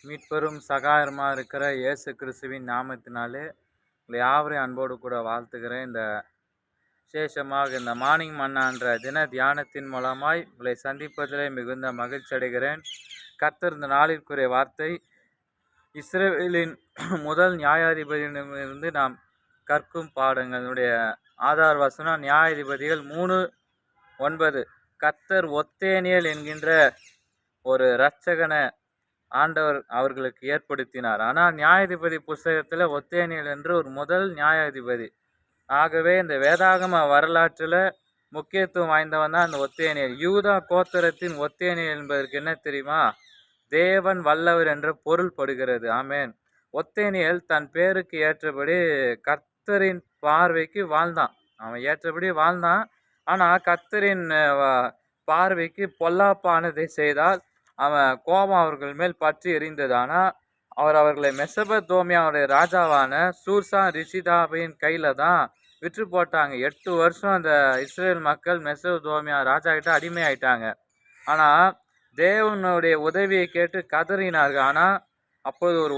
மீட்பெரும் சகாயமா இருக்கிற இயேசு கிறிஸ்துவின் நாமத்தினாலே உங்களை யாவரையும் அன்போடு கூட வாழ்த்துகிறேன். இந்த விசேஷமாக இந்த மார்னிங் மன்னான்ற தின தியானத்தின் மூலமாய் உங்களை சந்திப்பதிலே மிகுந்த மகிழ்ச்சி அடைகிறேன். கர்த்தர் இந்த நாளிற்குரிய வார்த்தை, இஸ்ரவேலின் முதல் நியாயாதிபதியிடமிருந்து நாம் கற்கும் பாடங்களுடைய ஆதார வசனம் நியாயாதிபதிகள் 3:9. கர்த்தர் ஒத்தேனியேல் என்கின்ற ஒரு இரட்சகனை ஆண்டவர் அவர்களுக்கு ஏற்படுத்தினார். ஆனால் நியாயாதிபதி புஸ்தகத்தில் ஒத்தேனியேல் என்று ஒரு முதல் நியாயாதிபதி. ஆகவே இந்த வேதாகம வரலாற்றில் முக்கியத்துவம் வாய்ந்தவன் தான் இந்த ஒத்தேனியேல். யூதா கோத்திரத்தின் ஒத்தேனியேல் என்பதற்கு என்ன தெரியுமா? தேவன் வல்லவர் என்ற பொருள் படுகிறது. ஆமேன். ஒத்தேனியேல் தன் பேருக்கு ஏற்றபடி கர்த்தரின் பார்வைக்கு வாழ்ந்தான். அவன் ஏற்றபடி வாழ்ந்தான். ஆனால் கர்த்தரின் பார்வைக்கு பொல்லாப்பானதை செய்தால் அவன் கோபம் அவர்கள் மேல் பற்றி எறிந்தது. ஆனால் அவர்களை மெசபத்தோமியாவுடைய ராஜாவான சூர்சான் ரிஷிதாபின் கையில் தான் விற்று போட்டாங்க. 8 வருஷம் அந்த இஸ்ரேல் மக்கள் மெசபத்தோமியா ராஜா கிட்ட அடிமையாயிட்டாங்க. ஆனால் தேவனுடைய உதவியை கேட்டு கதறினார்கள். ஆனால் அப்போது ஒரு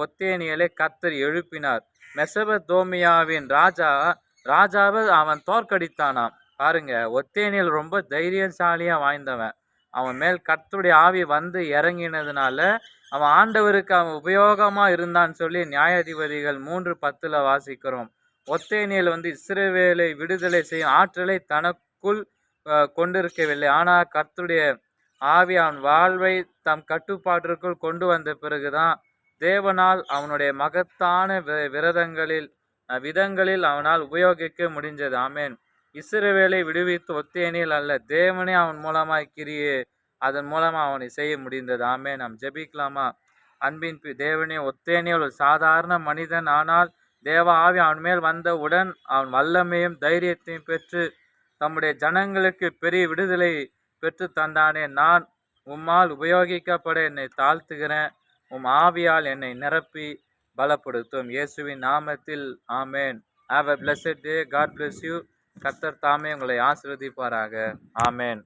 ஒத்தேனியலை கர்த்தர் எழுப்பினார். மெசபத்தோமியாவின் ராஜாவை அவன் தோற்கடித்தானாம். பாருங்க, ஒத்தேனியல் ரொம்ப தைரியசாலியா வாய்ந்தவன். அவன் மேல் கர்த்தருடைய ஆவி வந்து இறங்கினதுனால அவன் ஆண்டவருக்கு அவன் உபயோகமா இருந்தான்னு சொல்லி நியாயாதிபதிகள் 3:10 வாசிக்கிறோம். ஒத்தேனியல் இஸ்ரவேலை விடுதலை செய்யும் ஆற்றலை தனக்குள் கொண்டிருக்கவில்லை. ஆனால் கர்த்தருடைய ஆவி அவன் வாழ்வை தம் கட்டுப்பாட்டிற்குள் கொண்டு வந்த பிறகுதான் தேவனால் அவனுடைய மகத்தான விதங்களில் அவனால் உபயோகிக்க முடிஞ்சது. ஆமேன். இஸ்ரவேலை விடுவித்து ஒத்தேனியேல் அல்ல, தேவனே அவன் மூலமாய் கிரியே அதன் மூலமாக அவனை செய்ய முடிந்தது. ஆமே. நாம் ஜெபிக்கலாமா? அன்பின் தேவனே, ஒத்தேனியேல் ஒரு சாதாரண மனிதன். ஆனால் தேவ ஆவி அவன் மேல் வந்தவுடன் அவன் வல்லமையும் தைரியத்தையும் பெற்று தம்முடைய ஜனங்களுக்கு பெரிய விடுதலை பெற்று தந்தானே. நான் உம்மால் உபயோகிக்கப்பட என்னை தாழ்த்துகிறேன். உம் ஆவியால் என்னை நிரப்பி பலப்படுத்தும். இயேசுவின் நாமத்தில் ஆமேன். Have a blessed day. God bless you. கர்த்தர் தாமே உங்களை ஆசீர்வதிப்பாராக. ஆமேன்.